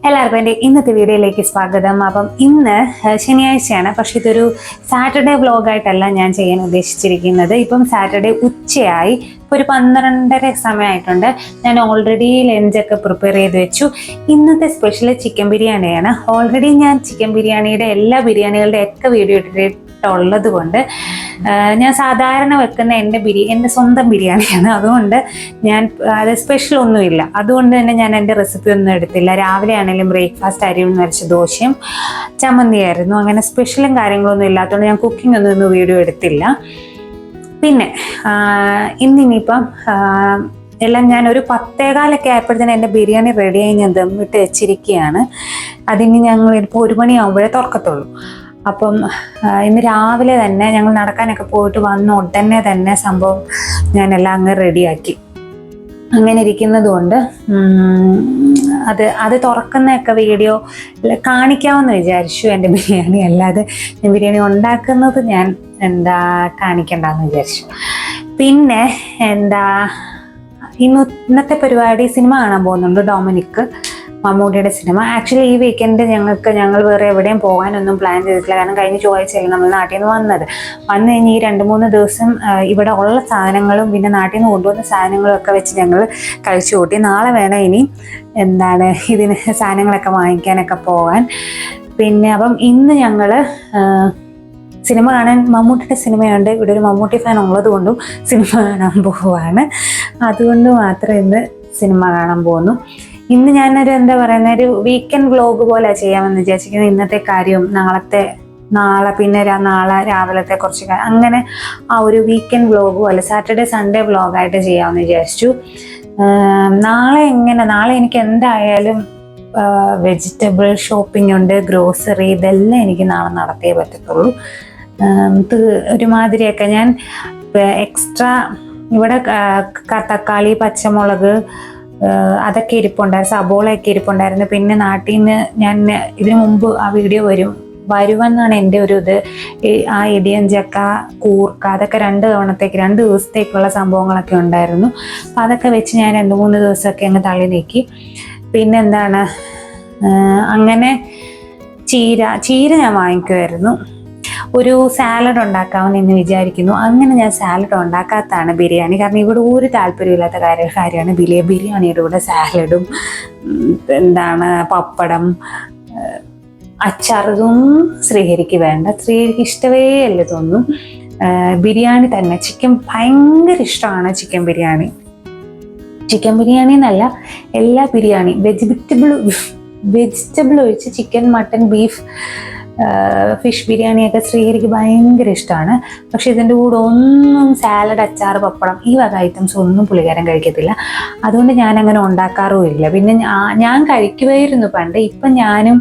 എല്ലാവർക്കും എൻ്റെ ഇന്നത്തെ വീഡിയോയിലേക്ക് സ്വാഗതം. അപ്പം ഇന്ന് ശനിയാഴ്ചയാണ്, പക്ഷെ ഇതൊരു സാറ്റർഡേ വ്ലോഗായിട്ടല്ല ഞാൻ ചെയ്യാൻ ഉദ്ദേശിച്ചിരിക്കുന്നത്. ഇപ്പം സാറ്റർഡേ ഉച്ചയായി, ഇപ്പോൾ ഒരു 12:30 സമയമായിട്ടുണ്ട്. ഞാൻ ഓൾറെഡി ലഞ്ചൊക്കെ പ്രിപ്പയർ ചെയ്ത് വെച്ചു. ഇന്നത്തെ സ്പെഷ്യൽ ചിക്കൻ ബിരിയാണിയാണ്. ഓൾറെഡി ഞാൻ ചിക്കൻ ബിരിയാണിയുടെ എല്ലാ ബിരിയാണികളുടെ ഒക്കെ വീഡിയോ ഇട്ടിട്ടുള്ളത് കൊണ്ട് ഞാൻ സാധാരണ വെക്കുന്ന എൻ്റെ സ്വന്തം ബിരിയാണിയാണ്. അതുകൊണ്ട് ഞാൻ അത് സ്പെഷ്യൽ ഒന്നുമില്ല. അതുകൊണ്ട് തന്നെ ഞാൻ എൻ്റെ റെസിപ്പി ഒന്നും എടുത്തില്ല. രാവിലെ ആണെങ്കിലും ബ്രേക്ക്ഫാസ്റ്റ് അരിയും നിറച്ച ദോശയും ചമ്മന്തിയായിരുന്നു. അങ്ങനെ സ്പെഷ്യലും കാര്യങ്ങളൊന്നും ഇല്ലാത്തതുകൊണ്ട് ഞാൻ കുക്കിംഗ് ഒന്നും വീഡിയോ എടുത്തില്ല. പിന്നെ ഇന്നിപ്പം എല്ലാം ഞാൻ ഒരു 10:15 ആയപ്പോഴത്തേനും എൻ്റെ ബിരിയാണി റെഡിയായി ഞാൻ ദമ്മിട്ട് വെച്ചിരിക്കുകയാണ്. അതിന് ഞങ്ങൾ ഇപ്പോൾ 1 മണിയാകുമ്പോഴേ തുറക്കത്തുള്ളൂ. അപ്പം ഇന്ന് രാവിലെ തന്നെ ഞങ്ങൾ നടക്കാനൊക്കെ പോയിട്ട് വന്ന ഉടനെ തന്നെ സംഭവം ഞാനെല്ലാം അങ്ങ് റെഡിയാക്കി. അങ്ങനെ ഇരിക്കുന്നത് കൊണ്ട് അത് തുറക്കുന്നതൊക്കെ വീഡിയോ കാണിക്കാമെന്ന് വിചാരിച്ചു എൻ്റെ ബിരിയാണി. അല്ലാതെ ഞാൻ ബിരിയാണി ഉണ്ടാക്കുന്നത് ഞാൻ കാണിക്കണ്ടെന്ന് വിചാരിച്ചു. പിന്നെ ഇന്നത്തെ പരിപാടി സിനിമ കാണാൻ പോകുന്നുണ്ട്. ഡൊമിനിക് മമ്മൂട്ടിയുടെ സിനിമ. ആക്ച്വലി ഈ വീക്കെൻഡ് ഞങ്ങൾ വേറെ എവിടെയും പോകാനൊന്നും പ്ലാൻ ചെയ്തിട്ടില്ല. കാരണം കഴിഞ്ഞ ചൊവ്വാഴ്ചയല്ലേ നമ്മൾ നാട്ടിൽ നിന്ന് വന്നു കഴിഞ്ഞ് ഈ 2-3 ദിവസം ഇവിടെ ഉള്ള സാധനങ്ങളും പിന്നെ നാട്ടിൽ നിന്ന് കൊണ്ടുവന്ന സാധനങ്ങളും ഒക്കെ വെച്ച് ഞങ്ങൾ കഴിച്ചു കൂട്ടി. നാളെ വേണം ഇനി ഇതിന് സാധനങ്ങളൊക്കെ വാങ്ങിക്കാനൊക്കെ പോകാൻ. പിന്നെ അപ്പം ഇന്ന് ഞങ്ങൾ സിനിമ കാണാൻ, മമ്മൂട്ടിയുടെ സിനിമയുണ്ട്, ഇവിടെ ഒരു മമ്മൂട്ടി ഫാൻ ഉള്ളത് കൊണ്ടും സിനിമ കാണാൻ പോവുകയാണ്. അതുകൊണ്ട് മാത്രം ഇന്ന് സിനിമ കാണാൻ പോകുന്നു. ഇന്ന് ഞാനൊരു ഒരു വീക്കെൻഡ് വ്ലോഗ് പോലെ ചെയ്യാമെന്ന് വിചാരിച്ചിരിക്കുന്നത്. ഇന്നത്തെ കാര്യവും നാളെ പിന്നെ നാളെ രാവിലത്തെ കുറച്ച് അങ്ങനെ ആ ഒരു വീക്കെൻഡ് വ്ലോഗ് പോലെ സാറ്റർഡേ സൺഡേ വ്ലോഗായിട്ട് ചെയ്യാമെന്ന് വിചാരിച്ചു. നാളെ എനിക്ക് എന്തായാലും വെജിറ്റബിൾ ഷോപ്പിംഗ് ഉണ്ട്, ഗ്രോസറി, ഇതെല്ലാം എനിക്ക് നാളെ നടത്തിയേ പറ്റത്തുള്ളൂ. ഒരുമാതിരിയൊക്കെ ഞാൻ എക്സ്ട്രാ ഇവിടെ തക്കാളി, പച്ചമുളക് അതൊക്കെ ഇരിപ്പുണ്ടായിരുന്നു, സബോളയൊക്കെ ഇരിപ്പുണ്ടായിരുന്നു. പിന്നെ നാട്ടിൽ നിന്ന് ഞാൻ ഇതിനു മുമ്പ് ആ വീഡിയോ വരുമെന്നാണ് എൻ്റെ ഒരു ഇത്. ആ ഇടിയൻ ചക്ക, കൂർക്ക, അതൊക്കെ 2 ദിവസത്തേക്കുള്ള സംഭവങ്ങളൊക്കെ ഉണ്ടായിരുന്നു. അപ്പം അതൊക്കെ വെച്ച് ഞാൻ 2-3 ദിവസമൊക്കെ അങ്ങ് തള്ളി നീക്കി. പിന്നെ അങ്ങനെ ചീര ഞാൻ വാങ്ങിക്കുമായിരുന്നു. ഒരു സാലഡ് ഉണ്ടാക്കാമെന്ന് എന്ന് വിചാരിക്കുന്നു. അങ്ങനെ ഞാൻ സാലഡ് ഉണ്ടാക്കാത്തതാണ് ബിരിയാണി. കാരണം ഇവിടെ ഒരു താല്പര്യമില്ലാത്ത കാര്യമാണ് ബിരിയാണിയുടെ കൂടെ സാലഡും പപ്പടം, അച്ചാറും ശ്രീഹരിക്ക് വേണ്ട. ശ്രീഹരിക്ക് ഇഷ്ടമേ അല്ല ഇതൊന്നും. ബിരിയാണി തന്നെ, ചിക്കൻ ഭയങ്കര ഇഷ്ടമാണ്. ചിക്കൻ ബിരിയാണി എന്നല്ല, എല്ലാ ബിരിയാണി വെജിറ്റബിൾ ഒഴിച്ച് ചിക്കൻ, മട്ടൻ, ബീഫ്, ഫിഷ് ബിരിയാണിയൊക്കെ ശ്രീഹരിക്ക് ഭയങ്കര ഇഷ്ടമാണ്. പക്ഷെ ഇതിൻ്റെ കൂടെ ഒന്നും സാലഡ്, അച്ചാർ, പപ്പടം ഈ വക ഐറ്റംസ് ഒന്നും പുള്ളിക്കാരൻ കഴിക്കത്തില്ല. അതുകൊണ്ട് ഞാനങ്ങനെ ഉണ്ടാക്കാറുമില്ല. പിന്നെ ഞാൻ കഴിക്കുമായിരുന്നു പണ്ട്. ഇപ്പം ഞാനും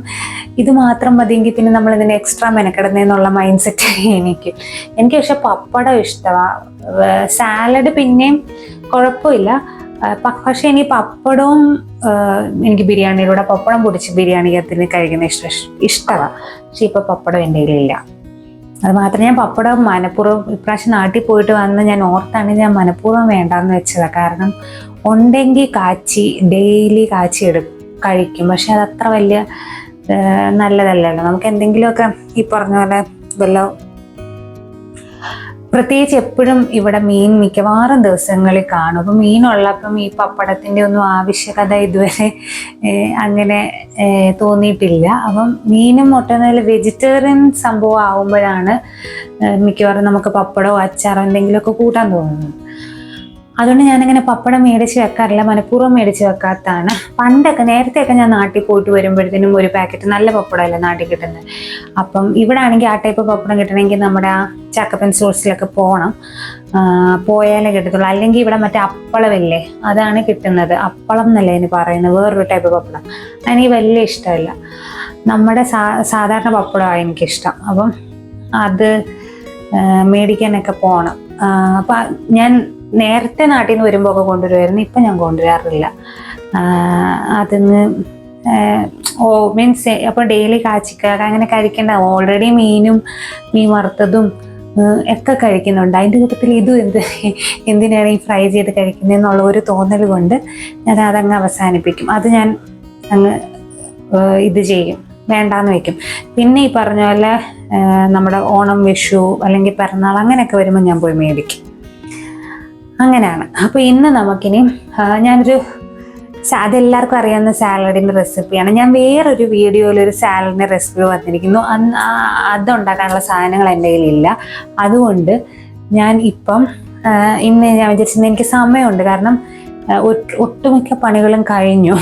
ഇത് മാത്രം മതിയെങ്കിൽ പിന്നെ നമ്മളിതിന് എക്സ്ട്രാ മെനക്കെടുന്നതെന്നുള്ള മൈൻഡ് സെറ്റ് എനിക്ക് പക്ഷെ പപ്പടം ഇഷ്ടമാണ്. സാലഡ് പിന്നെയും കുഴപ്പമില്ല. പക്ഷെ എനിക്ക് പപ്പടവും എനിക്ക് ബിരിയാണിയിലൂടെ പപ്പടം പൊടിച്ച് ബിരിയാണിക്കത്തിന് കഴിക്കുന്ന ഇഷ്ടമാണ്. പക്ഷെ ഇപ്പം പപ്പടം എൻ്റെ കയ്യിലില്ല. അത് മാത്രമേ ഞാൻ പപ്പടം മനഃപൂർവ്വം ഇപ്രാവശ്യം നാട്ടിൽ പോയിട്ട് വന്ന് ഞാൻ ഓർത്താണെങ്കിൽ ഞാൻ മനഃപൂർവ്വം വേണ്ടാന്ന് വെച്ചതാണ്. കാരണം ഉണ്ടെങ്കിൽ ഡെയിലി കഴിക്കും. പക്ഷെ അതത്ര വലിയ നല്ലതല്ലല്ലോ. നമുക്ക് എന്തെങ്കിലുമൊക്കെ ഈ പറഞ്ഞ പോലെ പ്രത്യേകിച്ച് എപ്പോഴും ഇവിടെ മീൻ മിക്കവാറും ദിവസങ്ങളിൽ കാണും. അപ്പം മീനുള്ളപ്പം ഈ പപ്പടത്തിൻ്റെ ഒന്നും ആവശ്യകത ഇതുവരെ അങ്ങനെ തോന്നിയിട്ടില്ല. അപ്പം മീനും മുട്ട വെജിറ്റേറിയൻ സംഭവം ആവുമ്പോഴാണ് മിക്കവാറും നമുക്ക് പപ്പടമോ അച്ചാറോ എന്തെങ്കിലുമൊക്കെ കൂട്ടാൻ തോന്നുന്നത്. അതുകൊണ്ട് ഞാനങ്ങനെ പപ്പടം മേടിച്ച് വെക്കാറില്ല, മനഃപൂർവ്വം മേടിച്ച് വെക്കാത്തതാണ്. നേരത്തെയൊക്കെ ഞാൻ നാട്ടിൽ പോയിട്ട് വരുമ്പോഴത്തേനും ഒരു പാക്കറ്റ് നല്ല പപ്പടമല്ലേ നാട്ടിൽ കിട്ടുന്നത്. അപ്പം ഇവിടെ ആണെങ്കിൽ ആ ടൈപ്പ് പപ്പടം കിട്ടണമെങ്കിൽ നമ്മുടെ ആ ചക്കപ്പൻ സ്റ്റോഴ്സിലൊക്കെ പോയാലേ കിട്ടത്തുള്ളൂ. അല്ലെങ്കിൽ ഇവിടെ മറ്റേ അപ്പളമില്ലേ, അതാണ് കിട്ടുന്നത്. അപ്പളം എന്നല്ലേ അതിന് പറയുന്നത്, വേറൊരു ടൈപ്പ് പപ്പടം. എനിക്ക് വലിയ ഇഷ്ടമല്ല. നമ്മുടെ സാധാരണ പപ്പടമാണ് എനിക്കിഷ്ടം. അപ്പം അത് മേടിക്കാനൊക്കെ പോകണം. അപ്പം ഞാൻ നേരത്തെ നാട്ടിൽ നിന്ന് വരുമ്പോൾ ഒക്കെ കൊണ്ടുവരുമായിരുന്നു. ഇപ്പം ഞാൻ കൊണ്ടുവരാറില്ല. അതിന് മീൻസ് അപ്പോൾ ഡെയിലി അങ്ങനെ കഴിക്കേണ്ട. ഓൾറെഡി മീൻ വറുത്തതും ഒക്കെ കഴിക്കുന്നുണ്ട്. അതിൻ്റെ കൂട്ടത്തിൽ ഇതും എന്തിനാണ് ഈ ഫ്രൈ ചെയ്ത് കഴിക്കുന്നതെന്നുള്ള ഒരു തോന്നൽ കൊണ്ട് ഞാൻ അതങ്ങ് അവസാനിപ്പിക്കും. അത് ഞാൻ അങ്ങ് ഇത് ചെയ്യും, വേണ്ടാന്ന് വെക്കും. പിന്നെ ഈ പറഞ്ഞ പോലെ നമ്മുടെ ഓണം, വിഷു അല്ലെങ്കിൽ പിറന്നാൾ അങ്ങനെയൊക്കെ വരുമ്പോൾ ഞാൻ പോയി മേടിക്കും. അങ്ങനെയാണ്. അപ്പോൾ ഇന്ന് നമുക്കിനി ഞാനൊരു അതെല്ലാവർക്കും അറിയാവുന്ന സാലഡിൻ്റെ റെസിപ്പിയാണ്. ഞാൻ വേറൊരു വീഡിയോയിൽ ഒരു സാലഡിൻ്റെ റെസിപ്പി വന്നിരിക്കുന്നു. അതുണ്ടാക്കാനുള്ള സാധനങ്ങൾ എൻ്റെ കയ്യിലില്ല. അതുകൊണ്ട് ഞാൻ ഇപ്പം ഇന്ന് ഞാൻ വിചാരിച്ചത് എനിക്ക് സമയമുണ്ട്, കാരണം ഒട്ടുമിക്ക പണികളും കഴിഞ്ഞു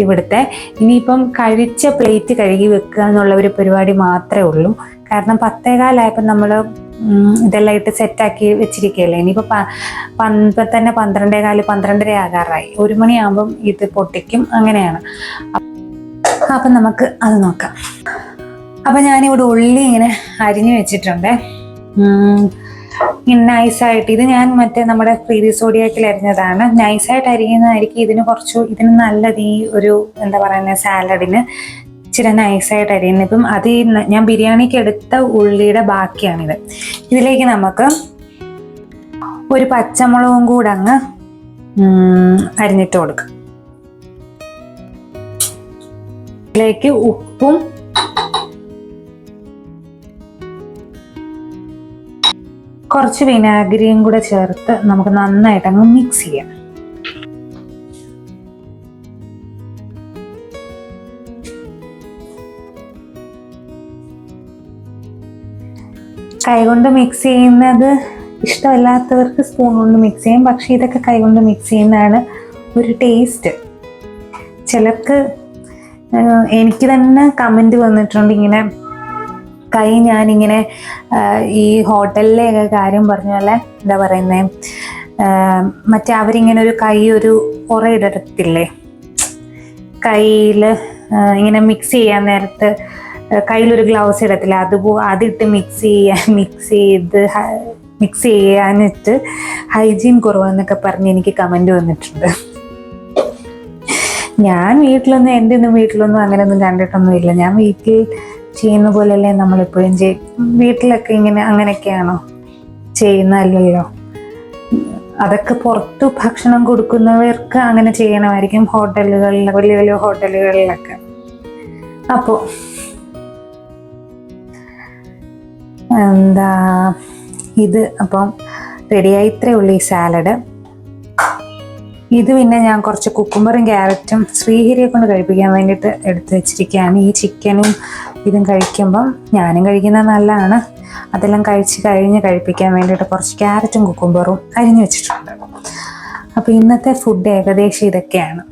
ഇവിടുത്തെ. ഇനിയിപ്പം കഴിച്ച പ്ലേറ്റ് കഴുകി വെക്കുക എന്നുള്ള ഒരു പരിപാടി മാത്രമേ ഉള്ളൂ. കാരണം 10:15 നമ്മൾ ഇതെല്ലാം ഇട്ട് സെറ്റാക്കി വെച്ചിരിക്കുകയല്ലേ. ഇനിയിപ്പോൾ ഇപ്പം തന്നെ 12:15, 12:30 ആകാറായി. 1 മണിയാകുമ്പം ഇത് പൊട്ടിക്കും. അങ്ങനെയാണ്. അപ്പം നമുക്ക് അത് നോക്കാം. അപ്പം ഞാനിവിടെ ഉള്ളി ഇങ്ങനെ അരിഞ്ഞു വെച്ചിട്ടുണ്ട്. നൈസായിട്ട്, ഇത് ഞാൻ നമ്മുടെ പ്രീവിയസ് സോഡിയാക്കിൽ അരിഞ്ഞതാണ്. നൈസായിട്ട് അരിയുന്നതായിരിക്കും ഇതിന് നല്ലത്. ഈ ഒരു എന്താ പറയുന്നത്, സാലഡിന് ഇച്ചിരി നൈസായിട്ട് അരിയുന്നത്. ഇപ്പം അത് ഞാൻ ബിരിയാണിക്ക് എടുത്ത ഉള്ളിയുടെ ബാക്കിയാണിത്. ഇതിലേക്ക് നമുക്ക് ഒരു പച്ചമുളകും കൂടെ അങ്ങ് അരിഞ്ഞിട്ട് കൊടുക്കാം. ഇതിലേക്ക് ഉപ്പും കുറച്ച് വിനാഗിരിയും കൂടെ ചേർത്ത് നമുക്ക് നന്നായിട്ട് അങ്ങ് മിക്സ് ചെയ്യാം. കൈകൊണ്ട് മിക്സ് ചെയ്യുന്നത് ഇഷ്ടമല്ലാത്തവർക്ക് സ്പൂൺ കൊണ്ട് മിക്സ് ചെയ്യും. പക്ഷെ ഇതൊക്കെ കൈകൊണ്ട് മിക്സ് ചെയ്യുന്നതാണ് ഒരു ടേസ്റ്റ്. ചിലർക്ക് എനിക്ക് തന്നെ കമൻറ്റ് വന്നിട്ടുണ്ട്, ഇങ്ങനെ ഞാനിങ്ങനെ ഈ ഹോട്ടലിലെയൊക്കെ കാര്യം പറഞ്ഞ പോലെ എന്താ പറയുന്നത്, മറ്റേ അവരിങ്ങനെ ഒരു ഉറയിടത്തില്ലേ, കയ്യിൽ ഇങ്ങനെ മിക്സ് ചെയ്യാൻ നേരത്ത് കയ്യിലൊരു ഗ്ലൗസ് ഇടത്തില്ല, അതിട്ട് മിക്സ് ചെയ്യാനിട്ട് ഹൈജീൻ കുറവെന്നൊക്കെ പറഞ്ഞ് എനിക്ക് കമൻറ്റ് വന്നിട്ടുണ്ട്. ഞാൻ എൻ്റെ വീട്ടിലൊന്നും അങ്ങനെയൊന്നും കണ്ടിട്ടൊന്നുമില്ല. ഞാൻ വീട്ടിൽ ചെയ്യുന്ന പോലെയല്ലേ നമ്മളെപ്പോഴും വീട്ടിലൊക്കെ അങ്ങനെയൊക്കെയാണോ ചെയ്യുന്നതല്ലല്ലോ. അതൊക്കെ പുറത്ത് ഭക്ഷണം കൊടുക്കുന്നവർക്ക് അങ്ങനെ ചെയ്യണമായിരിക്കും, ഹോട്ടലുകളിൽ, വലിയ വലിയ ഹോട്ടലുകളിലൊക്കെ. അപ്പോൾ ഇത് അപ്പം റെഡിയായി. ഇത്രേ ഉള്ളൂ ഈ സാലഡ്. ഇത് പിന്നെ ഞാൻ കുറച്ച് കുക്കുംബറും ക്യാരറ്റും ശ്രീഹരിയെ കൊണ്ട് കഴിപ്പിക്കാൻ വേണ്ടിയിട്ട് എടുത്ത് വെച്ചിരിക്കുകയാണ്. ഈ ചിക്കനും ഇതും കഴിക്കുമ്പം ഞാനും കഴിക്കുന്നത് നല്ലതാണ്. അതെല്ലാം കഴിഞ്ഞ് കഴിപ്പിക്കാൻ വേണ്ടിയിട്ട് കുറച്ച് ക്യാരറ്റും കുക്കുംബറും അരിഞ്ഞു വെച്ചിട്ടുണ്ട്. അപ്പോൾ ഇന്നത്തെ ഫുഡ് ഏകദേശം ഇതൊക്കെയാണ്.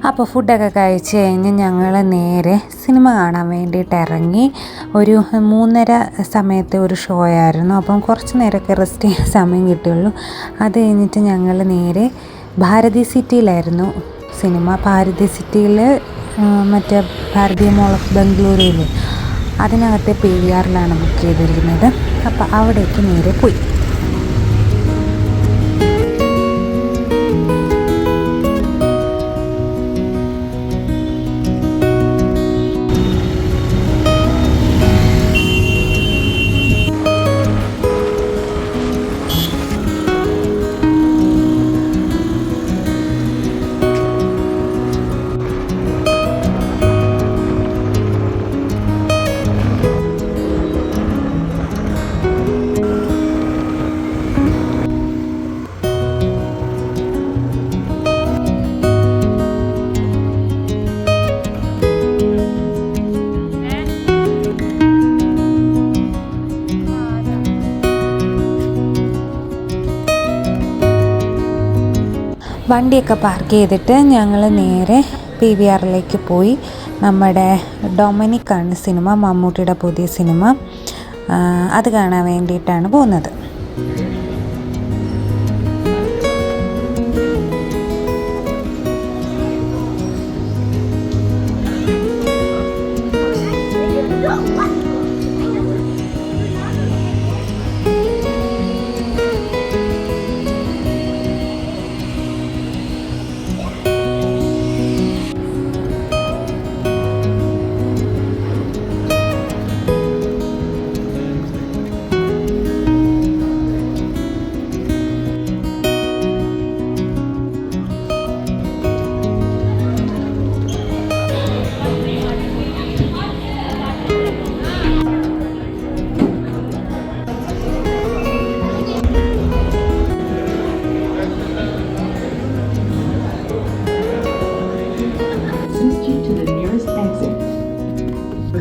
അപ്പോൾ ഫുഡൊക്കെ കഴിച്ച് കഴിഞ്ഞ് ഞങ്ങൾ നേരെ സിനിമ കാണാൻ വേണ്ടിയിട്ട് ഇറങ്ങി. ഒരു 3:30 സമയത്ത് ഒരു ഷോ ആയിരുന്നു. അപ്പം കുറച്ച് നേരമൊക്കെ റെസ്റ്റ് ചെയ്യാൻ സമയം കിട്ടുള്ളൂ. അത് കഴിഞ്ഞിട്ട് ഞങ്ങൾ നേരെ ഭാരതി സിറ്റിയിലായിരുന്നു സിനിമ. ഭാരതി സിറ്റിയിൽ മറ്റേ ഭാരതീയ മോൾ ഓഫ് ബംഗളൂരുവിൽ അതിനകത്തെ PVR ബുക്ക് ചെയ്തിരിക്കുന്നത്. അപ്പോൾ അവിടേക്ക് നേരെ പോയി. വണ്ടിയൊക്കെ പാർക്ക് ചെയ്തിട്ട് ഞങ്ങൾ നേരെ PVRലേക്ക് പോയി. നമ്മുടെ ഡൊമിനിക്കാണ് സിനിമ, മമ്മൂട്ടിയുടെ പുതിയ സിനിമ. അത് കാണാൻ വേണ്ടിയിട്ടാണ് പോകുന്നത്.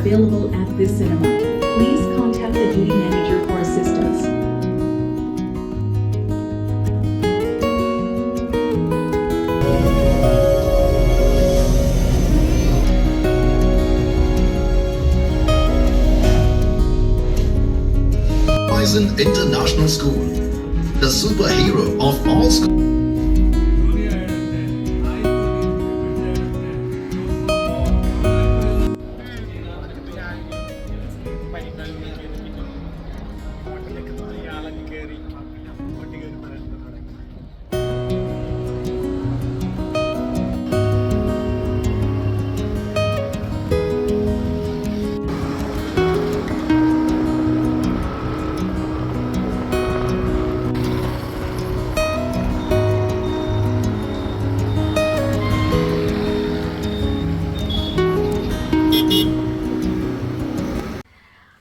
Available at this cinema. Please contact the duty manager for assistance. Horizon International School, the superhero of all schools.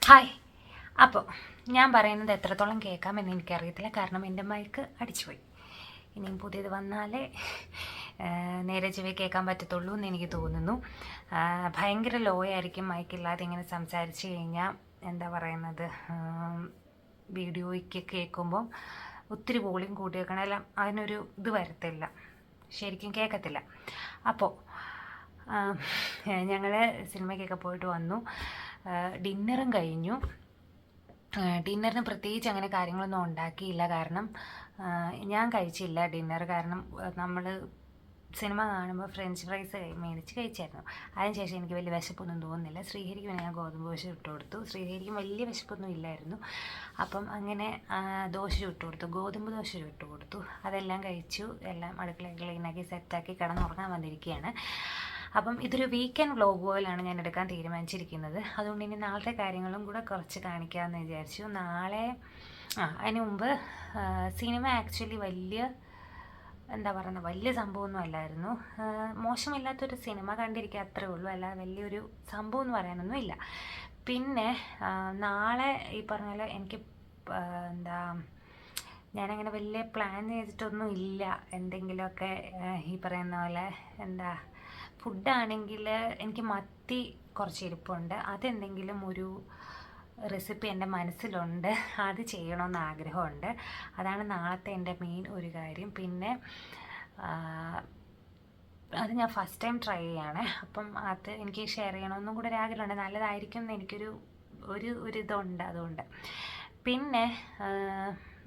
Hi. അപ്പോൾ ഞാൻ പറയുന്നത് എത്രത്തോളം കേൾക്കാമെന്ന് എനിക്കറിയത്തില്ല, കാരണം എൻ്റെ മൈക്ക് അടിച്ചുപോയി. ഇനിയും പുതിയത് വന്നാലേ നേരെ ചെവി കേൾക്കാൻ പറ്റത്തുള്ളൂ എന്ന് എനിക്ക് തോന്നുന്നു. ഭയങ്കര ലോ ആയിരിക്കും മൈക്കില്ലാതെ ഇങ്ങനെ സംസാരിച്ച് കഴിഞ്ഞാൽ. എന്താ പറയുന്നത്, വീഡിയോയ്ക്ക് കേൾക്കുമ്പം ഒത്തിരി വോളിയം കൂട്ടി വെക്കണം, എല്ലാം അതിനൊരു ഇത് വരത്തില്ല, ശരിക്കും കേൾക്കത്തില്ല. അപ്പോൾ ഞങ്ങൾ സിനിമയ്ക്കൊക്കെ പോയിട്ട് വന്നു. ഡിന്നറും കഴിഞ്ഞു. ഡിന്നറിന് പ്രത്യേകിച്ച് അങ്ങനെ കാര്യങ്ങളൊന്നും ഉണ്ടാക്കിയില്ല, കാരണം ഞാൻ കഴിച്ചില്ല ഡിന്നർ. കാരണം നമ്മൾ സിനിമ കാണുമ്പോൾ ഫ്രഞ്ച് ഫ്രൈസ് മേടിച്ച് കഴിച്ചായിരുന്നു. അതിനുശേഷം എനിക്ക് വലിയ വിശപ്പൊന്നും തോന്നുന്നില്ല. ശ്രീഹരിക്ക് പിന്നെ ഞാൻ ഗോതമ്പ് ദോശ ഇട്ട് കൊടുത്തു. ശ്രീഹരിക്കും വലിയ വിശപ്പൊന്നും ഇല്ലായിരുന്നു. അപ്പം അങ്ങനെ ദോശ ചുട്ട് കൊടുത്തു, ഗോതമ്പ് ദോശ ചുട്ട് കൊടുത്തു. അതെല്ലാം കഴിച്ചു. എല്ലാം അടുക്കള ക്ലീനാക്കി സെറ്റാക്കി കിടന്നുറങ്ങാൻ വന്നിരിക്കുകയാണ്. അപ്പം ഇതൊരു വീക്കെൻഡ് വ്ലോഗ് പോലെയാണ് ഞാൻ എടുക്കാൻ തീരുമാനിച്ചിരിക്കുന്നത്. അതുകൊണ്ട് ഇനി നാളത്തെ കാര്യങ്ങളും കൂടെ കുറച്ച് കാണിക്കാമെന്ന് വിചാരിച്ചു. നാളെ അതിന് മുമ്പ് സിനിമ ആക്ച്വലി എന്താ പറയുന്നത്, വലിയ സംഭവമൊന്നും അല്ലായിരുന്നു. മോശമില്ലാത്തൊരു സിനിമ കണ്ടിരിക്കുക, അത്രേ ഉള്ളൂ. അല്ലാതെ വലിയൊരു സംഭവം എന്ന് പറയാനൊന്നും ഇല്ല. പിന്നെ നാളെ ഈ പറഞ്ഞ പോലെ എനിക്ക് ഞാനങ്ങനെ വലിയ പ്ലാൻ ചെയ്തിട്ടൊന്നും ഇല്ല. എന്തെങ്കിലുമൊക്കെ ഈ പറയുന്ന പോലെ ഫുഡാണെങ്കിൽ എനിക്ക് മത്തി കുറച്ച് ഇരിപ്പുണ്ട്. അതെന്തെങ്കിലും ഒരു റെസിപ്പി എൻ്റെ മനസ്സിലുണ്ട്, അത് ചെയ്യണമെന്ന് ആഗ്രഹമുണ്ട്. അതാണ് നാളത്തെ എൻ്റെ മെയിൻ ഒരു കാര്യം. പിന്നെ അത് ഞാൻ ഫസ്റ്റ് ടൈം ട്രൈ ചെയ്യാണ്. അപ്പം അത് എനിക്ക് ഷെയർ ചെയ്യണമെന്നും കൂടെ ഒരു ആഗ്രഹമുണ്ട്. നല്ലതായിരിക്കും എന്ന് എനിക്കൊരു ഇതുണ്ട്, അതുകൊണ്ട്. പിന്നെ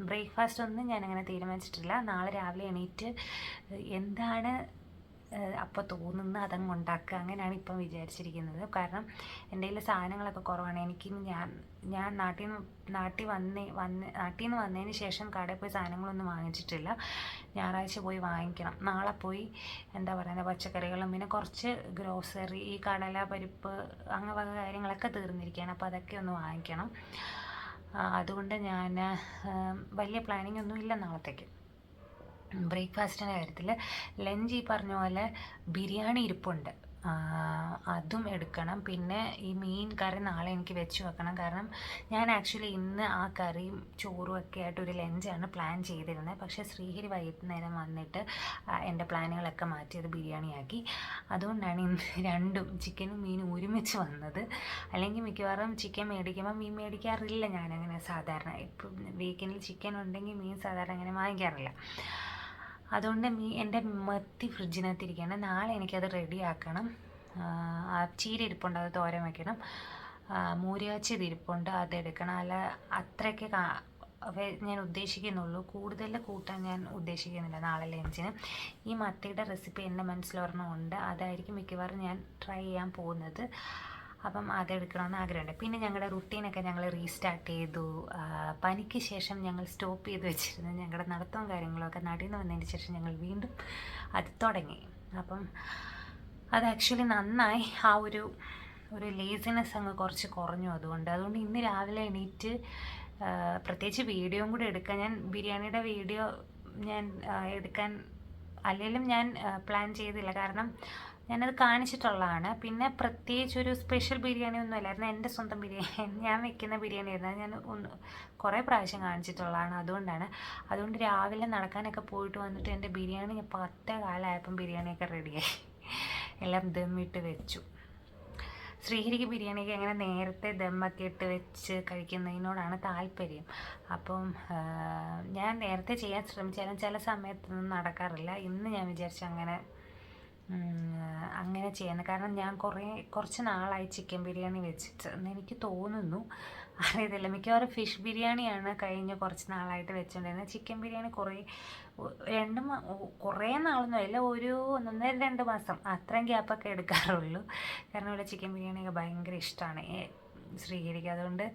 ബ്രേക്ക്ഫാസ്റ്റ് ഒന്നും ഞാനങ്ങനെ തീരുമാനിച്ചിട്ടില്ല. നാളെ രാവിലെ എണീറ്റ് എന്താണ് അപ്പോൾ തോന്നുന്നത് അതങ്ങ് ഉണ്ടാക്കുക, അങ്ങനെയാണ് ഇപ്പം വിചാരിച്ചിരിക്കുന്നത്. കാരണം എൻ്റെ കയ്യിൽ സാധനങ്ങളൊക്കെ കുറവാണ്. എനിക്ക് ഞാൻ നാട്ടിൽ നിന്ന് വന്നതിന് ശേഷം കടയിൽ പോയി സാധനങ്ങളൊന്നും വാങ്ങിച്ചിട്ടില്ല. ഞായറാഴ്ച പോയി വാങ്ങിക്കണം. നാളെ പോയി എന്താ പറയുക, പച്ചക്കറികളും പിന്നെ കുറച്ച് ഗ്രോസറി, ഈ കടല, പരിപ്പ്, അങ്ങനെ വക കാര്യങ്ങളൊക്കെ തീർന്നിരിക്കുകയാണ്. അപ്പോൾ അതൊക്കെ ഒന്ന് വാങ്ങിക്കണം. അതുകൊണ്ട് ഞാൻ വലിയ പ്ലാനിങ് ഒന്നും ഇല്ല നാളത്തേക്ക്. ബ്രേക്ക്ഫാസ്റ്റിൻ്റെ കാര്യത്തിൽ. ലഞ്ച് ഈ പറഞ്ഞ പോലെ ബിരിയാണി ഇരിപ്പുണ്ട്, അതും എടുക്കണം. പിന്നെ ഈ മീൻ കറി നാളെ എനിക്ക് വെച്ച് വെക്കണം. കാരണം ഞാൻ ആക്ച്വലി ഇന്ന് ആ കറിയും ചോറും ഒക്കെ ആയിട്ട് ഒരു ലഞ്ചാണ് പ്ലാൻ ചെയ്തിരുന്നത്. പക്ഷേ ശ്രീഹരി വൈകുന്നേരം വന്നിട്ട് എൻ്റെ പ്ലാനുകളൊക്കെ മാറ്റിയത് ബിരിയാണിയാക്കി. അതുകൊണ്ടാണ് ഇന്ന് രണ്ടും ചിക്കനും മീനും ഒരുമിച്ച് വന്നത്. അല്ലെങ്കിൽ മിക്കവാറും ചിക്കൻ മേടിക്കുമ്പോൾ മീൻ മേടിക്കാറില്ല ഞാനങ്ങനെ സാധാരണ. ഇപ്പം വീക്കെൻഡിൽ ചിക്കൻ ഉണ്ടെങ്കിൽ മീൻ സാധാരണ അങ്ങനെ വാങ്ങിക്കാറില്ല. അതുകൊണ്ട് എൻ്റെ മത്തി ഫ്രിഡ്ജിനകത്തിരിക്കുകയാണ്. നാളെ എനിക്കത് റെഡിയാക്കണം. ആ ചീര ഇരിപ്പുണ്ട്, അത് തോരൻ വയ്ക്കണം. മൂരിയാച്ചി ഇരിപ്പുണ്ട്, അതെടുക്കണം. അല്ല അത്രയൊക്കെ ഞാൻ ഉദ്ദേശിക്കുന്നുള്ളൂ, കൂടുതൽ കൂട്ടാൻ ഞാൻ ഉദ്ദേശിക്കുന്നില്ല നാളെ ലഞ്ചിന്. ഈ മത്തിയുടെ റെസിപ്പി എൻ്റെ മനസ്സിലൊരെണ്ണമുണ്ട്, അതായിരിക്കും മിക്കവാറും ഞാൻ ട്രൈ ചെയ്യാൻ പോകുന്നത്. അപ്പം അതെടുക്കണമെന്ന് ആഗ്രഹമുണ്ട്. പിന്നെ ഞങ്ങളുടെ റുട്ടീനൊക്കെ ഞങ്ങൾ റീസ്റ്റാർട്ട് ചെയ്തു. പനിക്ക് ശേഷം ഞങ്ങൾ സ്റ്റോപ്പ് ചെയ്ത് വെച്ചിരുന്നു ഞങ്ങളുടെ നടത്തവും കാര്യങ്ങളൊക്കെ. നടന്നു വന്നതിന് ശേഷം ഞങ്ങൾ വീണ്ടും അത് തുടങ്ങി. അപ്പം അത് ആക്ച്വലി നന്നായി. ആ ഒരു ലേസിനെസ് അങ്ങ് കുറച്ച് കുറഞ്ഞു. അതുകൊണ്ട് ഇന്ന് രാവിലെ എണീറ്റ് പ്രത്യേകിച്ച് വീഡിയോയും കൂടെ എടുക്കാൻ, ഞാൻ ബിരിയാണിയുടെ വീഡിയോ ഞാൻ എടുക്കാൻ അല്ലെങ്കിലും ഞാൻ പ്ലാൻ ചെയ്തില്ല, കാരണം ഞാനത് കാണിച്ചിട്ടുള്ളതാണ്. പിന്നെ പ്രത്യേകിച്ചൊരു സ്പെഷ്യൽ ബിരിയാണി ഒന്നും അല്ലായിരുന്നു, എൻ്റെ സ്വന്തം ബിരിയാണി, ഞാൻ വെക്കുന്ന ബിരിയാണി ആയിരുന്നു. ഞാൻ കുറേ പ്രാവശ്യം കാണിച്ചിട്ടുള്ളതാണ്. അതുകൊണ്ട് രാവിലെ നടക്കാനൊക്കെ പോയിട്ട് വന്നിട്ട് എൻ്റെ ബിരിയാണി 10:15 ബിരിയാണിയൊക്കെ റെഡിയായി, എല്ലാം ദമ്മിട്ട് വെച്ചു. ശ്രീഹരിക്ക് ബിരിയാണിക്ക് അങ്ങനെ നേരത്തെ ദമ്മൊക്കെ ഇട്ട് വെച്ച് കഴിക്കുന്നതിനോടാണ് താല്പര്യം. അപ്പം ഞാൻ നേരത്തെ ചെയ്യാൻ ശ്രമിച്ചാലും ചില സമയത്തൊന്നും നടക്കാറില്ല. ഇന്ന് ഞാൻ വിചാരിച്ചു അങ്ങനെ ചെയ്യുന്നത്. കാരണം ഞാൻ കുറച്ച് നാളായി ചിക്കൻ ബിരിയാണി വെച്ചിട്ട് എന്ന് എനിക്ക് തോന്നുന്നു, അറിയത്തില്ല. മിക്കവാറും ഫിഷ് ബിരിയാണിയാണ് കഴിഞ്ഞ കുറച്ച് നാളായിട്ട് വെച്ചുകൊണ്ടിരുന്നത്. ചിക്കൻ ബിരിയാണി കുറേ നാളൊന്നും അല്ല, ഒരു 1-2 മാസം അത്രയും ഗ്യാപ്പൊക്കെ എടുക്കാറുള്ളൂ. കാരണം ഇവിടെ ചിക്കൻ ബിരിയാണിയൊക്കെ ഭയങ്കര ഇഷ്ടമാണ് ശ്രീഹരിക്ക്. അതുകൊണ്ട്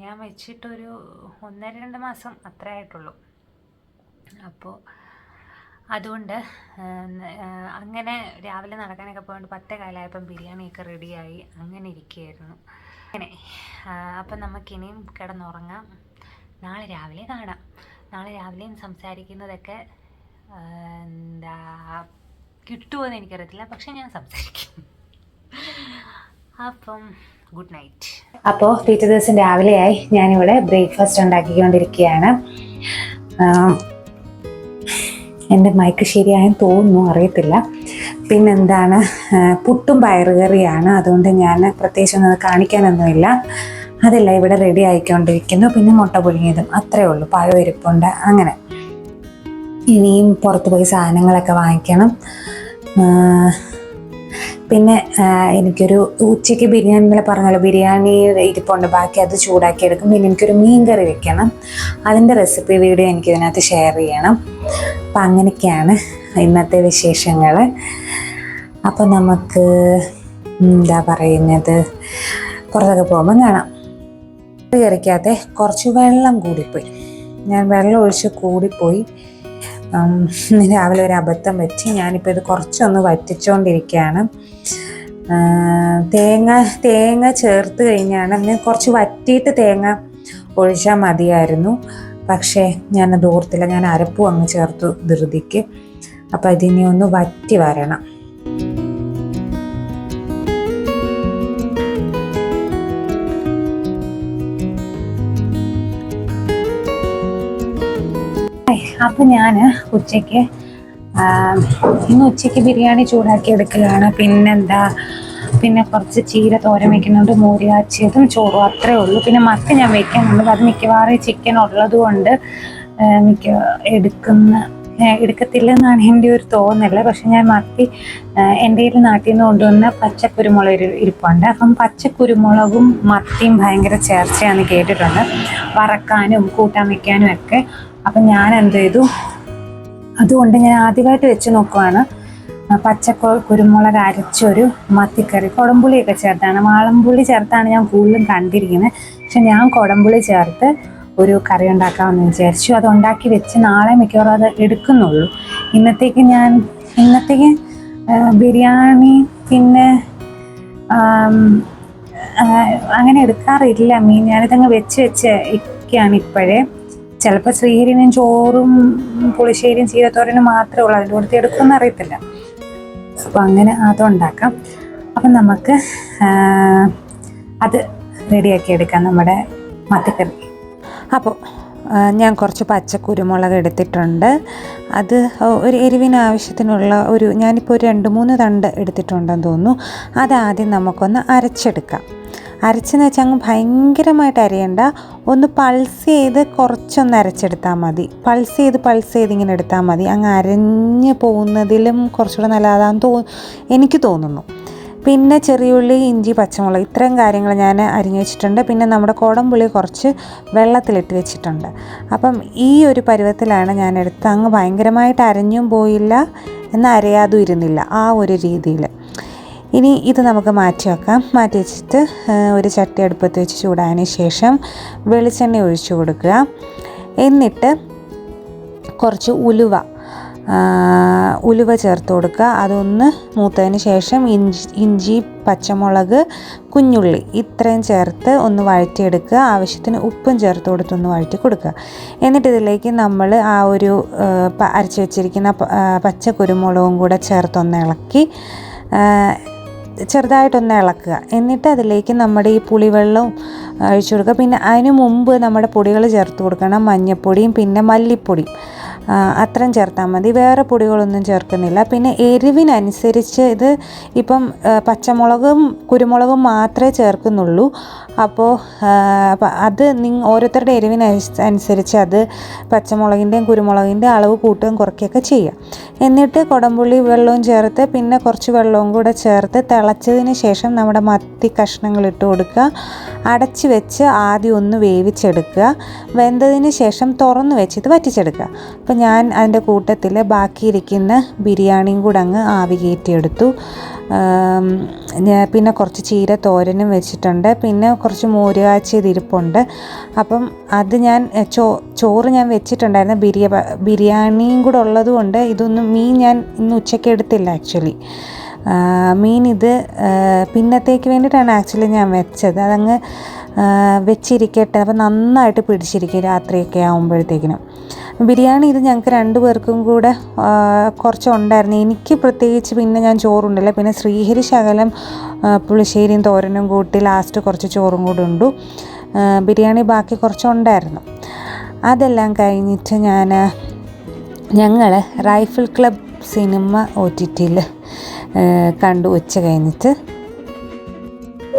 ഞാൻ വെച്ചിട്ടൊരു 1-2 മാസം അത്രേ ആയിട്ടുള്ളൂ. അപ്പോൾ അതുകൊണ്ട് അങ്ങനെ രാവിലെ നടക്കാനൊക്കെ പോയിട്ട് 10:15 ബിരിയാണിയൊക്കെ റെഡിയായി. അങ്ങനെ ഇരിക്കുകയായിരുന്നു. അപ്പം നമുക്കിനിയും കിടന്നുറങ്ങാം. നാളെ രാവിലെ കാണാം. നാളെ രാവിലെയും സംസാരിക്കുന്നതൊക്കെ കിട്ടുമോയെന്ന് എനിക്കറിയത്തില്ല, പക്ഷെ ഞാൻ സംസാരിക്കും. അപ്പം ഗുഡ് നൈറ്റ്. അപ്പോൾ പിറ്റേ ദിവസം രാവിലെയായി. ഞാനിവിടെ ബ്രേക്ക്ഫാസ്റ്റ് ഉണ്ടാക്കിക്കൊണ്ടിരിക്കുകയാണ്. എൻ്റെ മൈക്ക് ശരിയായെന്ന് തോന്നുന്നു, അറിയത്തില്ല. പിന്നെന്താണ്, പുട്ടും പയറുകറിയാണ്. അതുകൊണ്ട് ഞാൻ പ്രത്യേകിച്ചൊന്നും അത് കാണിക്കാനൊന്നുമില്ല. അതെല്ലാം ഇവിടെ റെഡി ആയിക്കൊണ്ടിരിക്കുന്നു. പിന്നെ മുട്ട പുഴുങ്ങിയതും അത്രേ ഉള്ളൂ. പഴം ഇരിപ്പുണ്ട്. അങ്ങനെ ഇനിയും പുറത്ത് പോയി സാധനങ്ങളൊക്കെ വാങ്ങിക്കണം. പിന്നെ എനിക്കൊരു ഉച്ചയ്ക്ക് ബിരിയാണി ഇന്നലെ പറഞ്ഞല്ലോ, ബിരിയാണി ഇരിപ്പുണ്ട്, ബാക്കി അത് ചൂടാക്കി എടുക്കും. പിന്നെ എനിക്കൊരു മീൻ കറി വെക്കണം. അതിൻ്റെ റെസിപ്പി വീഡിയോ എനിക്കിതിനകത്ത് ഷെയർ ചെയ്യണം. അപ്പം അങ്ങനെയൊക്കെയാണ് ഇന്നത്തെ വിശേഷങ്ങൾ. അപ്പം നമുക്ക് പുറത്തൊക്കെ പോകുമ്പം കാണാം. കറിക്കകത്തെ കുറച്ച് വെള്ളം കൂടിപ്പോയി. ഞാൻ വെള്ളം ഒഴിച്ച് കൂടിപ്പോയി. രാവിലെ ഒരു അബദ്ധം പറ്റി. ഞാനിപ്പോൾ ഇത് കുറച്ചൊന്ന് വറ്റിച്ചുകൊണ്ടിരിക്കുകയാണ്. തേങ്ങ ചേർത്ത് കഴിഞ്ഞാണ്, അങ്ങനെ കുറച്ച് വറ്റിയിട്ട് തേങ്ങ ഒഴിച്ചാൽ മതിയായിരുന്നു. പക്ഷേ ഞാനത് ഓർത്തില്ല. ഞാൻ അരപ്പും അങ്ങ് ചേർത്തു ധൃതിക്ക്. അപ്പം ഇതിനി ഒന്ന് വറ്റി വരണം. അപ്പം ഞാൻ ഇന്ന് ഉച്ചയ്ക്ക് ബിരിയാണി ചൂടാക്കി എടുക്കുകയാണ്. പിന്നെ കുറച്ച് ചീര തോരൻ വയ്ക്കുന്നുണ്ട്, മോര് കാച്ചിയതും ചോറും അത്രേ ഉള്ളൂ. പിന്നെ മത്തി ഞാൻ വെക്കുന്നുണ്ട്. അത് മിക്കവാറും ചിക്കൻ ഉള്ളത് കൊണ്ട് എടുക്കത്തില്ലെന്നാണ് എൻ്റെ ഒരു തോന്നല്. പക്ഷെ ഞാൻ മത്തി എൻ്റെ നാട്ടിൽ നിന്ന് കൊണ്ടുവന്ന പച്ചക്കുരുമുളക് ഇരിപ്പുണ്ട്. അപ്പം പച്ചക്കുരുമുളകും മത്തിയും ഭയങ്കര ചേർച്ചയാണെന്ന് കേട്ടിട്ടുണ്ട്, വറക്കാനും കൂട്ടാൻ വയ്ക്കാനും ഒക്കെ. അപ്പം ഞാൻ എന്ത് ചെയ്തു, അതുകൊണ്ട് ഞാൻ ആദ്യമായിട്ട് വെച്ച് നോക്കുവാണ്. കുരുമുളക് അരച്ചൊരു മത്തിക്കറി, കുടംപുളിയൊക്കെ ചേർത്താണ്. വാളംപുളി ചേർത്താണ് ഞാൻ കൂടുതലും കണ്ടിരിക്കുന്നത്. പക്ഷെ ഞാൻ കുടംപുളി ചേർത്ത് ഒരു കറി ഉണ്ടാക്കാമെന്ന് വിചാരിച്ചു. അത് ഉണ്ടാക്കി വെച്ച് നാളെ മിക്കവാറും അത് എടുക്കുന്നുള്ളൂ. ഇന്നത്തേക്ക് ബിരിയാണി പിന്നെ അങ്ങനെ എടുക്കാറില്ല മീൻ. ഞാനിതങ്ങ് വെച്ച് ഒക്കെയാണ് ഇപ്പോഴേ. ചിലപ്പോൾ ശ്രീഹരിനും ചോറും പുളിശ്ശേരിയും ചീരത്തോരനും മാത്രമേ ഉള്ളൂ, അതിൻ്റെ കൂടെ എടുക്കുമെന്ന് അറിയത്തില്ല. അപ്പോൾ അങ്ങനെ അതുണ്ടാക്കാം. അപ്പം നമുക്ക് അത് റെഡിയാക്കി എടുക്കാം, നമ്മുടെ മത്തിക്കറി. അപ്പോൾ ഞാൻ കുറച്ച് പച്ചക്കുരുമുളക് എടുത്തിട്ടുണ്ട്. അത് ഒരു എരിവിന് ആവശ്യത്തിനുള്ള ഞാനിപ്പോൾ ഒരു 2-3 തണ്ട് എടുത്തിട്ടുണ്ടെന്ന് തോന്നുന്നു. അതാദ്യം നമുക്കൊന്ന് അരച്ചെടുക്കാം. അരച്ചെന്ന് വെച്ചാൽ അങ്ങ് ഭയങ്കരമായിട്ട് അരയണ്ട, ഒന്ന് പൾസ് ചെയ്ത് കുറച്ചൊന്ന് അരച്ചെടുത്താൽ മതി. പൾസ് ചെയ്ത് ഇങ്ങനെ എടുത്താൽ മതി. അങ്ങ് അരഞ്ഞ് പോകുന്നതിലും കുറച്ചുകൂടെ നല്ലതാണെന്ന് എനിക്ക് തോന്നുന്നു. പിന്നെ ചെറിയുള്ളി, ഇഞ്ചി, പച്ചമുളക് ഇത്രയും കാര്യങ്ങൾ ഞാൻ അരിഞ്ഞു വെച്ചിട്ടുണ്ട്. പിന്നെ നമ്മുടെ കുടംപുളി കുറച്ച് വെള്ളത്തിലിട്ട് വെച്ചിട്ടുണ്ട്. അപ്പം ഈ ഒരു പരുവത്തിലാണ് ഞാൻ എടുത്ത്. അങ്ങ് ഭയങ്കരമായിട്ട് അരഞ്ഞും പോയില്ല, എന്നാൽ അരയാതും ഇരുന്നില്ല, ആ ഒരു രീതിയിൽ. ഇനി ഇത് നമുക്ക് മാറ്റി വെക്കാം. മാറ്റി വെച്ചിട്ട് ഒരു ചട്ടി അടുപ്പത്ത് വെച്ച് ചൂടായതിന് ശേഷം വെളിച്ചെണ്ണ ഒഴിച്ചു കൊടുക്കുക. എന്നിട്ട് കുറച്ച് ഉലുവ ചേർത്ത് കൊടുക്കുക. അതൊന്ന് മൂത്തതിന് ശേഷം ഇഞ്ചി, പച്ചമുളക്, കുഞ്ഞുള്ളി ഇത്രയും ചേർത്ത് ഒന്ന് വഴറ്റിയെടുക്കുക. ആവശ്യത്തിന് ഉപ്പും ചേർത്ത് കൊടുത്തൊന്ന് വഴറ്റി കൊടുക്കുക. എന്നിട്ട് ഇതിലേക്ക് നമ്മൾ ആ ഒരു അരച്ച് വെച്ചിരിക്കുന്ന പച്ച കുരുമുളകും കൂടെ ചേർത്തൊന്ന് ഇളക്കി ചെറുതായിട്ടൊന്ന് ഇളക്കുക. എന്നിട്ട് അതിലേക്ക് നമ്മുടെ ഈ പുളിവെള്ളവും ഒഴിച്ചു കൊടുക്കുക. പിന്നെ അതിന് മുമ്പ് നമ്മുടെ പൊടികൾ ചേർത്ത് കൊടുക്കണം. മഞ്ഞൾപ്പൊടിയും പിന്നെ മല്ലിപ്പൊടിയും അത്രയും ചേർത്താൽ മതി, വേറെ പൊടികളൊന്നും ചേർക്കുന്നില്ല. പിന്നെ എരിവിനനുസരിച്ച് ഇത് ഇപ്പം പച്ചമുളകും കുരുമുളകും മാത്രമേ ചേർക്കുന്നുള്ളൂ. അപ്പോൾ അത് ഓരോരുത്തരുടെ എരിവിനനുസരിച്ച് അത് പച്ചമുളകിൻ്റെയും കുരുമുളകിൻ്റെയും അളവ് കൂട്ടുകയും കുറയ്ക്കുകയൊക്കെ ചെയ്യുക. എന്നിട്ട് കുടംപുളി വെള്ളവും ചേർത്ത് പിന്നെ കുറച്ച് വെള്ളവും കൂടെ ചേർത്ത് തിളച്ചതിന് ശേഷം നമ്മുടെ മത്തി കഷ്ണങ്ങൾ ഇട്ട് കൊടുക്കുക. അടച്ച് വെച്ച് ആദ്യം ഒന്ന് വേവിച്ചെടുക്കുക. വെന്തതിന് ശേഷം തുറന്ന് വെച്ച് ഇത് വറ്റിച്ചെടുക്കുക. അപ്പോൾ ഞാൻ അതിൻ്റെ കൂട്ടത്തിൽ ബാക്കിയിരിക്കുന്ന ബിരിയാണിയും കൂടെ അങ്ങ് ആവി കയറ്റിയെടുത്തു. പിന്നെ കുറച്ച് ചീര തോരനും വെച്ചിട്ടുണ്ട്. പിന്നെ കുറച്ച് മോര് കാച്ചിയത് ഇരിപ്പുണ്ട്. അപ്പം അത് ഞാൻ ചോറ് ഞാൻ വെച്ചിട്ടുണ്ടായിരുന്നു. ബിരിയാണിയും കൂടെ ഉള്ളതുകൊണ്ട് മീൻ ഞാൻ ഇന്ന് ഉച്ചയ്ക്ക് എടുത്തില്ല. ആക്ച്വലി മീൻ ഇത് പിന്നത്തേക്ക് വേണ്ടിയിട്ടാണ് ആക്ച്വലി ഞാൻ വെച്ചത്. അതങ്ങ് വെച്ചിരിക്കട്ടെ, അപ്പോൾ നന്നായിട്ട് പിടിച്ചിരിക്കും രാത്രിയൊക്കെ ആകുമ്പോഴത്തേക്കിനും. ബിരിയാണി ഇത് ഞങ്ങൾക്ക് 2 പേർക്കും കൂടെ കുറച്ചുണ്ടായിരുന്നു. എനിക്ക് പ്രത്യേകിച്ച് പിന്നെ ഞാൻ ചോറുണ്ടല്ലോ. പിന്നെ ശ്രീഹരി ശകലം പുളിശ്ശേരിയും തോരനും കൂട്ടി ലാസ്റ്റ് കുറച്ച് ചോറും കൂടെ ഉണ്ടു. ബിരിയാണി ബാക്കി കുറച്ചുണ്ടായിരുന്നു. അതെല്ലാം കഴിഞ്ഞിട്ട് ഞങ്ങൾ റൈഫിൾ ക്ലബ് സിനിമ OTTയിൽ കണ്ടു ഉച്ച കഴിഞ്ഞിട്ട്.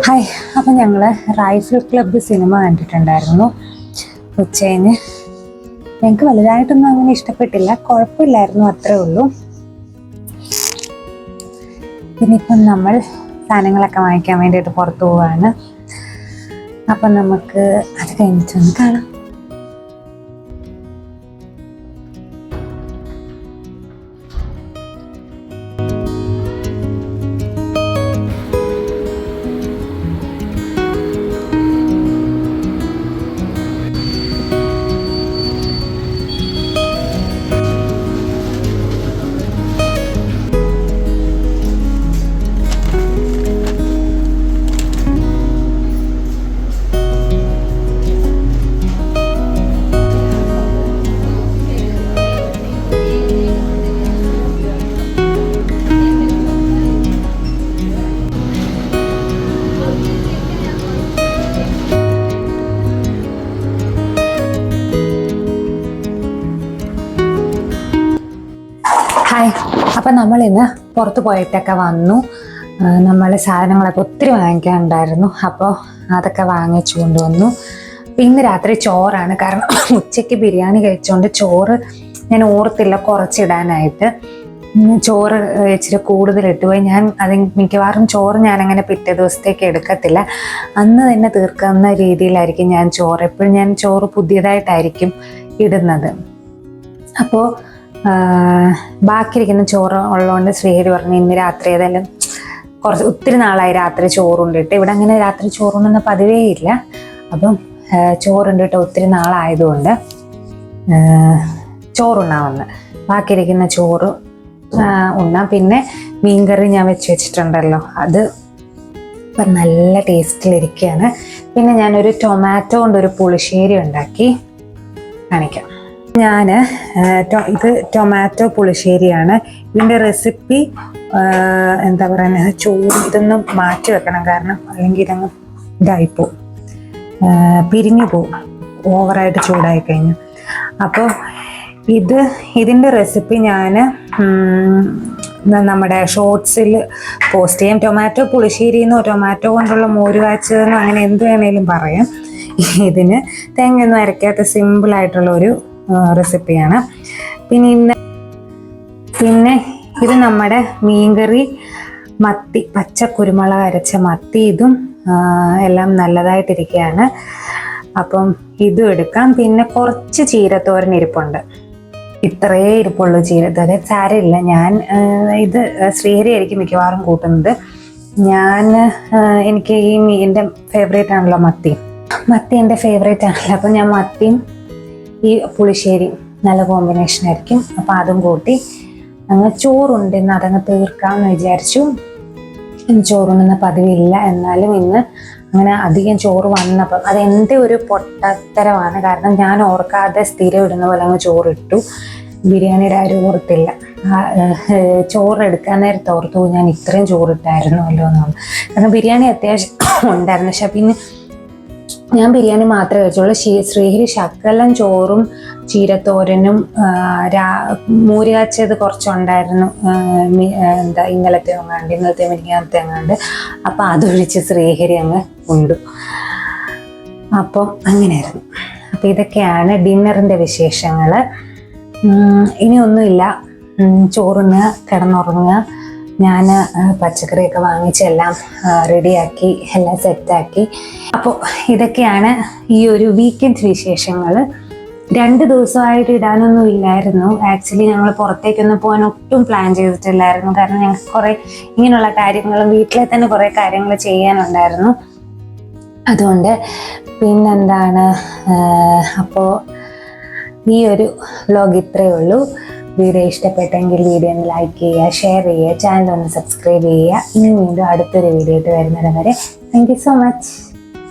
ഹായ്, അപ്പം ഞങ്ങൾ റൈഫിൾ ക്ലബ്ബ് സിനിമ കണ്ടിട്ടുണ്ടായിരുന്നു ഉച്ചകഴിഞ്ഞ്. ഞങ്ങൾക്ക് വലുതായിട്ടൊന്നും അങ്ങനെ ഇഷ്ടപ്പെട്ടില്ല, കുഴപ്പമില്ലായിരുന്നു, അത്രേ ഉള്ളൂ. പിന്നിപ്പം നമ്മൾ സാധനങ്ങളൊക്കെ വാങ്ങിക്കാൻ വേണ്ടിയിട്ട് പുറത്തു പോവുകയാണ്. അപ്പം നമുക്ക് അത് കഴിഞ്ഞിട്ടൊന്ന് കാണാം. ഹായ്, അപ്പം നമ്മളിന്ന് പുറത്ത് പോയിട്ടൊക്കെ വന്നു. നമ്മൾ സാധനങ്ങളൊക്കെ ഒത്തിരി വാങ്ങിക്കാനുണ്ടായിരുന്നു. അപ്പോൾ അതൊക്കെ വാങ്ങിച്ചു കൊണ്ടുവന്നു. പിന്നെ രാത്രി ചോറാണ്, കാരണം ഉച്ചയ്ക്ക് ബിരിയാണി കഴിച്ചുകൊണ്ട് ചോറ് ഞാൻ ഓർത്തില്ല കുറച്ചിടാനായിട്ട്. ചോറ് ഇച്ചിരി കൂടുതലിട്ട് പോയി. അത് മിക്കവാറും ചോറ് ഞാനങ്ങനെ പിറ്റേ ദിവസത്തേക്ക് എടുക്കത്തില്ല, അന്ന് തന്നെ തീർക്കുന്ന രീതിയിലായിരിക്കും ഞാൻ ചോറ്. എപ്പോഴും ഞാൻ ചോറ് പുതിയതായിട്ടായിരിക്കും ഇടുന്നത്. അപ്പോൾ ബാക്കിയിരിക്കുന്ന ചോറ് ഉള്ളതുകൊണ്ട് ശ്രീഹരി പറഞ്ഞു ഇന്ന് രാത്രി ഏതായാലും ഒത്തിരി നാളായി രാത്രി ചോറുണ്ടിട്ട്. ഇവിടെ അങ്ങനെ രാത്രി ചോറുണ്ടെന്ന പതിവേ ഇല്ല. അപ്പം ചോറുണ്ടിട്ട് ഒത്തിരി നാളായതുകൊണ്ട് ചോറുണ്ണാമെന്ന്. ബാക്കിയിരിക്കുന്ന ചോറ് ഉണ്ണാം. പിന്നെ മീൻകറി ഞാൻ വെച്ചിട്ടുണ്ടല്ലോ, അത് ഇപ്പം നല്ല ടേസ്റ്റിലിരിക്കുകയാണ്. പിന്നെ ഞാനൊരു ടൊമാറ്റോ കൊണ്ടൊരു പുളിശ്ശേരി ഉണ്ടാക്കി കാണിക്കാം. ഇത് ടൊമാറ്റോ പുളിശ്ശേരിയാണ്. ഇതിൻ്റെ റെസിപ്പി എന്താ പറയുക, ചോറ് ഇതൊന്ന് മാറ്റി വെക്കണം, കാരണം അല്ലെങ്കിൽ ഇതങ്ങ് ഇതായിപ്പോവും, പിരിഞ്ഞു പോവും ഓവറായിട്ട് ചൂടായി കഴിഞ്ഞു. അപ്പോൾ ഇതിൻ്റെ റെസിപ്പി ഞാൻ നമ്മുടെ ഷോർട്സിൽ പോസ്റ്റ് ചെയ്യാം. ടൊമാറ്റോ പുളിശ്ശേരിന്നോ ടൊമാറ്റോ കൊണ്ടുള്ള മോര് കാച്ചതെന്നോ അങ്ങനെ എന്ത് വേണേലും പറയാം. ഇതിന് തേങ്ങയൊന്നും അരയ്ക്കാത്ത സിമ്പിളായിട്ടുള്ള ഒരു റെസിപ്പിയാണ്. പിന്നെ ഇത് നമ്മുടെ മീൻകറി മത്തി, പച്ച കുരുമുളക് അരച്ച മത്തി, ഇതും എല്ലാം നല്ലതായിട്ടിരിക്കുകയാണ്. അപ്പം ഇതും എടുക്കാം. പിന്നെ കുറച്ച് ചീരത്തോരൻ ഇരിപ്പുണ്ട്. ഇത്രയേ ഇരിപ്പുള്ളൂ ചീരത്തോരൻ. സാരമില്ല, ഞാൻ ഇത് ശ്രീഹരി ആയിരിക്കും മിക്കവാറും കൂട്ടുന്നത്. എനിക്ക് എൻ്റെ ഫേവറേറ്റ് ആണല്ലോ മത്തി എൻ്റെ ഫേവറേറ്റ് ആണല്ലോ. അപ്പം ഞാൻ മത്തിയും ഈ പുളിശ്ശേരിയും നല്ല കോമ്പിനേഷൻ ആയിരിക്കും. അപ്പം അതും കൂട്ടി അങ്ങ് ചോറുണ്ട്, ഇന്ന് അതങ്ങ് തീർക്കാമെന്ന് വിചാരിച്ചു. ചോറുണ്ടെന്ന പതിവില്ല, എന്നാലും ഇന്ന് അങ്ങനെ അധികം ചോറ് വന്നപ്പം അതെൻ്റെ ഒരു പൊട്ടത്തരമാണ്. കാരണം ഞാൻ ഓർക്കാതെ സ്ഥിരം ഇടുന്ന പോലെ അങ്ങ് ചോറിട്ടു. ബിരിയാണിയുടെ ആരും ഓർത്തില്ല. ചോറ് എടുക്കാൻ നേരത്തെ ഓർത്തു ഞാൻ ഇത്രയും ചോറിട്ടായിരുന്നല്ലോ എന്നുള്ളത്. കാരണം ബിരിയാണി അത്യാവശ്യം ഉണ്ടായിരുന്നു. പക്ഷെ പിന്നെ ഞാൻ ബിരിയാണി മാത്രമേ കഴിച്ചുള്ളൂ. ശ്രീഹരി ശകലം ചോറും ചീരത്തോരനും മോര് കാച്ചത് കുറച്ചുണ്ടായിരുന്നു. ഇന്നലത്തെ മിനിഞ്ഞാന്നത്തെ എങ്ങാണ്ട്. അപ്പം അതൊഴിച്ച് ശ്രീഹരി അങ്ങ് ഉണ്ടു. അപ്പം അങ്ങനെയായിരുന്നു. അപ്പം ഇതൊക്കെയാണ് ഡിന്നറിൻ്റെ വിശേഷങ്ങൾ. ഇനിയൊന്നുമില്ല, ചോറുണ്ണുക, കിടന്നുറങ്ങുക. ഞാൻ പച്ചക്കറിയൊക്കെ വാങ്ങിച്ചെല്ലാം റെഡിയാക്കി, എല്ലാം സെറ്റാക്കി. അപ്പോൾ ഇതൊക്കെയാണ് ഈ ഒരു വീക്കെൻഡ് വിശേഷങ്ങൾ. 2 ദിവസമായിട്ട് ഇടാനൊന്നും ഇല്ലായിരുന്നു. ആക്ച്വലി ഞങ്ങൾ പുറത്തേക്കൊന്നും പോകാൻ ഒട്ടും പ്ലാൻ ചെയ്തിട്ടില്ലായിരുന്നു. കാരണം ഞങ്ങൾക്ക് കുറേ ഇങ്ങനെയുള്ള കാര്യങ്ങളും വീട്ടിലെ തന്നെ കുറേ കാര്യങ്ങൾ ചെയ്യാനുണ്ടായിരുന്നു. അതുകൊണ്ട് പിന്നെന്താണ്, അപ്പോൾ ഈ ഒരു വ്ലോഗ് ഇത്രയേ ഉള്ളൂ. വീഡിയോ ഇഷ്ടപ്പെട്ടെങ്കിൽ വീഡിയോ ഒന്ന് ലൈക്ക് ചെയ്യുക, ഷെയർ ചെയ്യുക, ചാനൽ ഒന്ന് സബ്സ്ക്രൈബ് ചെയ്യുക. ഇനി വീണ്ടും അടുത്തൊരു വീഡിയോ ആയിട്ട് വരുന്നത് വരെ താങ്ക് യു സോ മച്ച്.